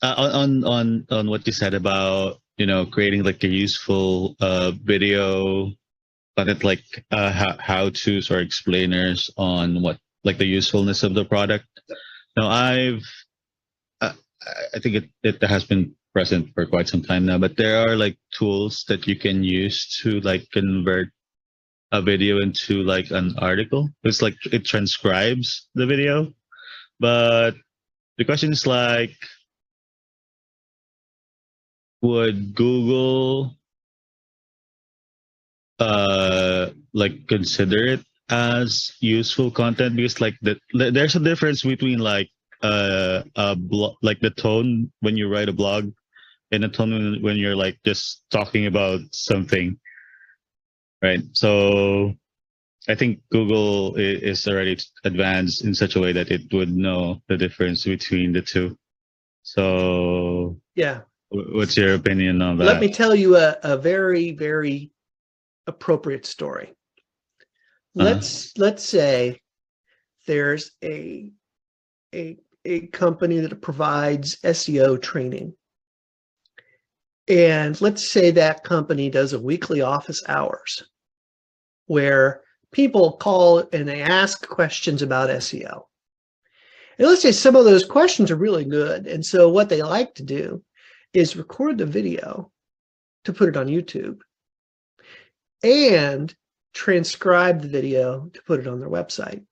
On what you said about creating like a useful video content, like how to's or explainers on what like the usefulness of the product. Now uh, I think it has been present for quite some time now, but there are like tools that you can use to like convert a video into like an article. It's like it transcribes the video, but the question is like, would Google like consider it as useful content? Because like there's a difference between like a blog, like the tone when you write a blog, and the tone when you're like just talking about something, right? So I think Google is already advanced in such a way that it would know the difference between the two. So yeah, what's your opinion on that? let me tell you a very, very appropriate story. Let's say there's a company that provides SEO training, and let's say that company does a weekly office hours where people call and they ask questions about SEO. And let's say some of those questions are really good, and so what they like to do is record the video to put it on YouTube and transcribe the video to put it on their website.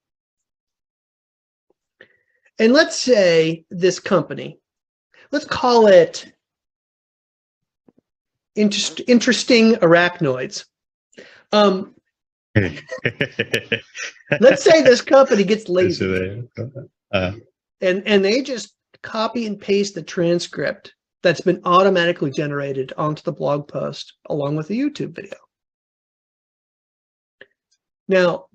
And let's say this company, let's call it Interesting Arachnoids. Let's say this company gets lazy and they just copy and paste the transcript that's been automatically generated onto the blog post along with the YouTube video. Now,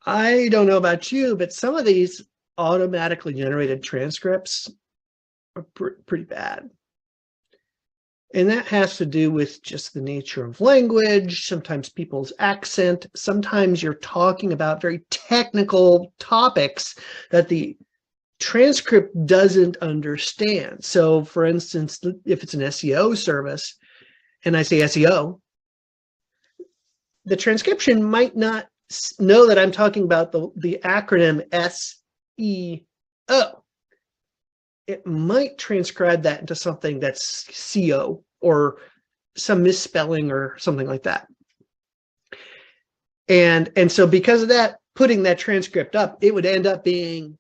I don't know about you, but some of these automatically generated transcripts are pretty bad. And that has to do with just the nature of language, sometimes people's accent, sometimes you're talking about very technical topics that the transcript doesn't understand. So for instance, if it's an SEO service and I say SEO, the transcription might not know that I'm talking about the acronym SEO. It might transcribe that into something that's CO or some misspelling or something like that. And so because of that, putting that transcript up, it would end up being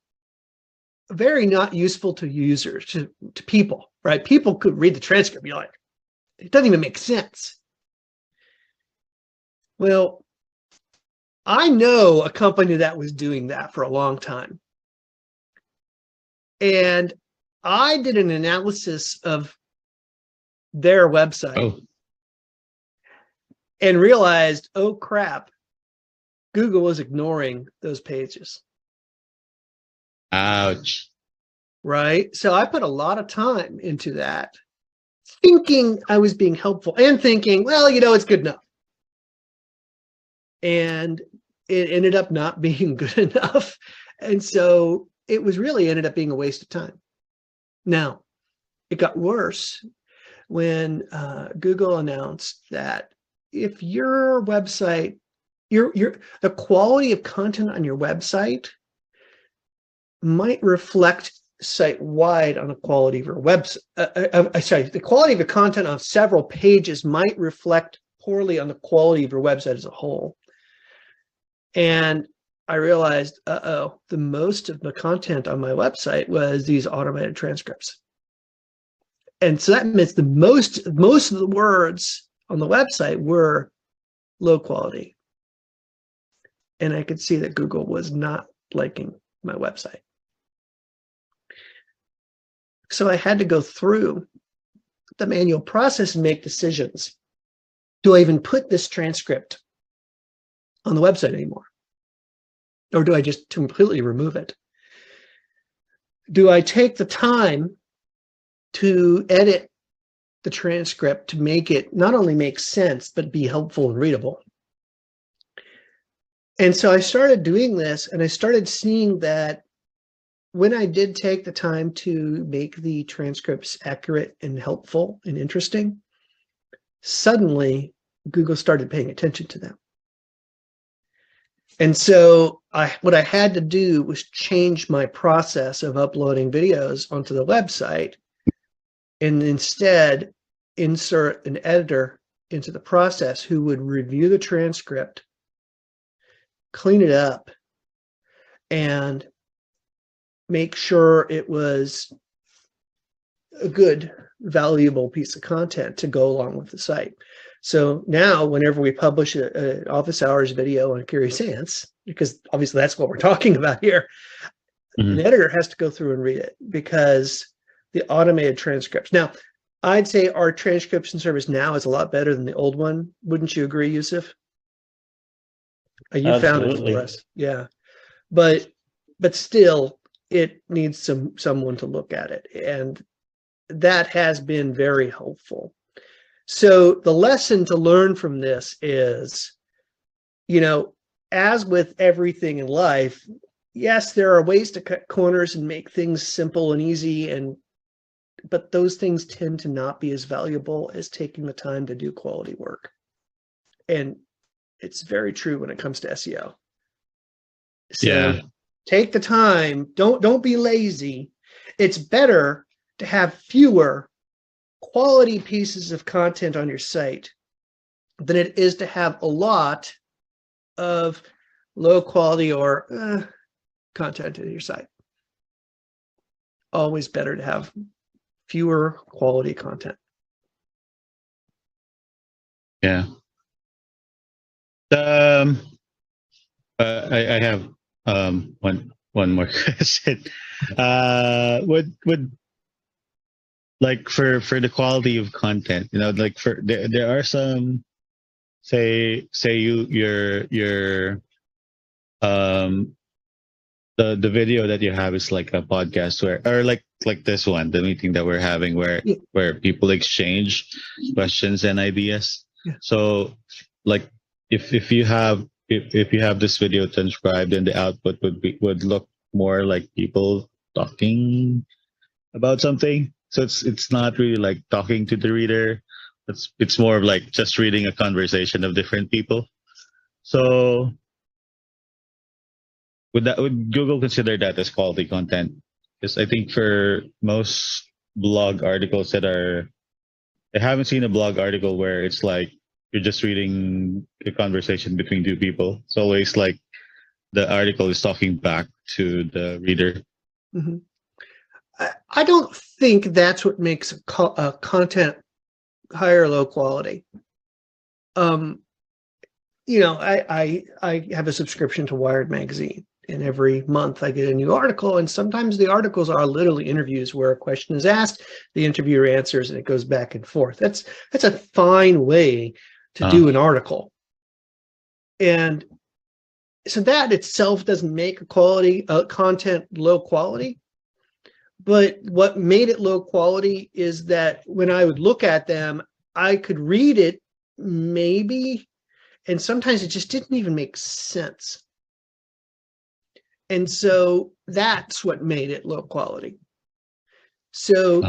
very not useful to users, to people, right? People could read the transcript and be like, it doesn't even make sense. Well, I know a company that was doing that for a long time. And I did an analysis of their website and realized, oh crap, Google was ignoring those pages. Ouch. Right? So I put a lot of time into that, thinking I was being helpful and thinking, well, it's good enough. And it ended up not being good enough. And so it was really ended up being a waste of time. Now, it got worse when Google announced that if your website, the quality of content on your website might reflect site-wide on the quality of your website. The quality of the content on several pages might reflect poorly on the quality of your website as a whole. And I realized, the most of the content on my website was these automated transcripts. And so that means the most of the words on the website were low quality. And I could see that Google was not liking my website. So I had to go through the manual process and make decisions. Do I even put this transcript on the website anymore? Or do I just completely remove it? Do I take the time to edit the transcript to make it not only make sense, but be helpful and readable? And so I started doing this, and I started seeing that when I did take the time to make the transcripts accurate and helpful and interesting, suddenly Google started paying attention to them. And so what I had to do was change my process of uploading videos onto the website and instead insert an editor into the process who would review the transcript, clean it up, and make sure it was a good, valuable piece of content to go along with the site. So now whenever we publish an office hours video on Curious Ants, because obviously that's what we're talking about here, an editor has to go through and read it because the automated transcripts. Now, I'd say our transcription service now is a lot better than the old one. Wouldn't you agree, Yusuf? You found it for us. Yeah. But still, it needs someone to look at it. And that has been very helpful. So the lesson to learn from this is, as with everything in life, yes, there are ways to cut corners and make things simple and easy, but those things tend to not be as valuable as taking the time to do quality work. And it's very true when it comes to SEO. So take the time, don't be lazy. It's better to have fewer quality pieces of content on your site than it is to have a lot of low quality or content in your site. Always better to have fewer quality content. Yeah. I have one more question. Would like for the quality of content, like there are some say you're the video that you have is like a podcast or like this one, the meeting that we're having where people exchange questions and ideas. Yeah. So like if you have this video transcribed, then the output would look more like people talking about something. So it's not really like talking to the reader. It's more of like just reading a conversation of different people. So would Google consider that as quality content? Because I think for most blog articles I haven't seen a blog article where it's like you're just reading a conversation between two people. It's always like the article is talking back to the reader. Mm-hmm. I don't think that's what makes a content high or low quality. I have a subscription to Wired magazine, and every month I get a new article, and sometimes the articles are literally interviews where a question is asked, the interviewer answers, and it goes back and forth. That's a fine way to do an article. And so that itself doesn't make a content low quality. But what made it low quality is that when I would look at them, I could read it maybe, and sometimes it just didn't even make sense. And so that's what made it low quality. So,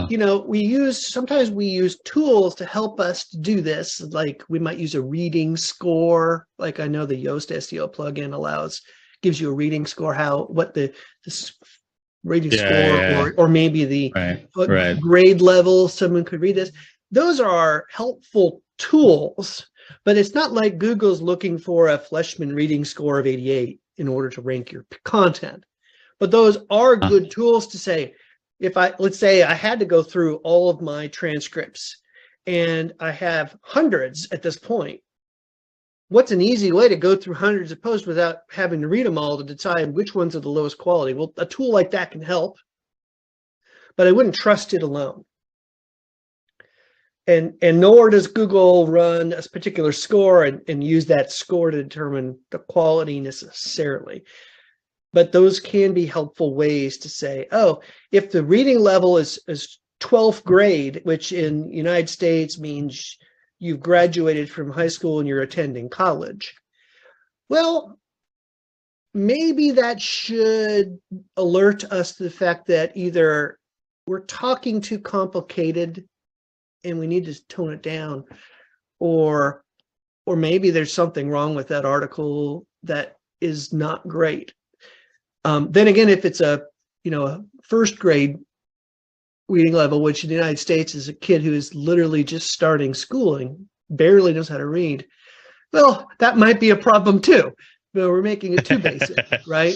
sometimes we use tools to help us to do this. Like we might use a reading score. Like I know the Yoast SEO plugin gives you a reading score, what the rating score or maybe the grade level someone could read this. Those are helpful tools, but it's not like Google's looking for a Fleshman reading score of 88 in order to rank your content. But those are good tools to say, let's say I had to go through all of my transcripts and I have hundreds at this point. What's an easy way to go through hundreds of posts without having to read them all to decide which ones are the lowest quality? Well, a tool like that can help, but I wouldn't trust it alone. And nor does Google run a particular score and use that score to determine the quality necessarily. But those can be helpful ways to say, if the reading level is 12th grade, which in the United States means you've graduated from high school and you're attending college. Well, maybe that should alert us to the fact that either we're talking too complicated and we need to tone it down, or maybe there's something wrong with that article that is not great. Then again, if it's a first grade reading level, which in the United States is a kid who is literally just starting schooling, barely knows how to read, well, that might be a problem too. But we're making it too basic, right?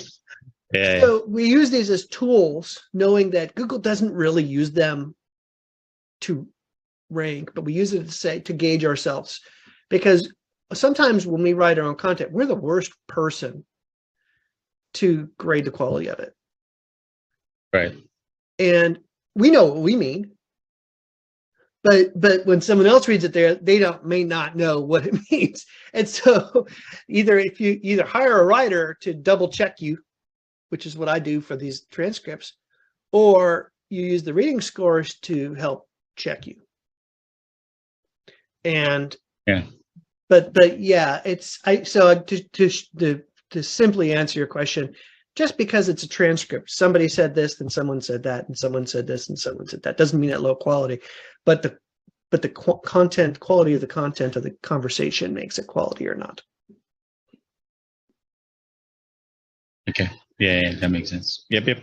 Yeah. So we use these as tools, knowing that Google doesn't really use them to rank, but we use it to gauge ourselves. Because sometimes when we write our own content, we're the worst person to grade the quality of it. Right. And we know what we mean. But when someone else reads it there, they may not know what it means. And so if you hire a writer to double check you, which is what I do for these transcripts, or you use the reading scores to help check you. And yeah, but yeah, to simply answer your question, just because it's a transcript, somebody said this, then someone said that, and someone said this, and someone said that, doesn't mean at low quality. But the quality of the content of the conversation makes it quality or not. Okay. Yeah, that makes sense. Yep.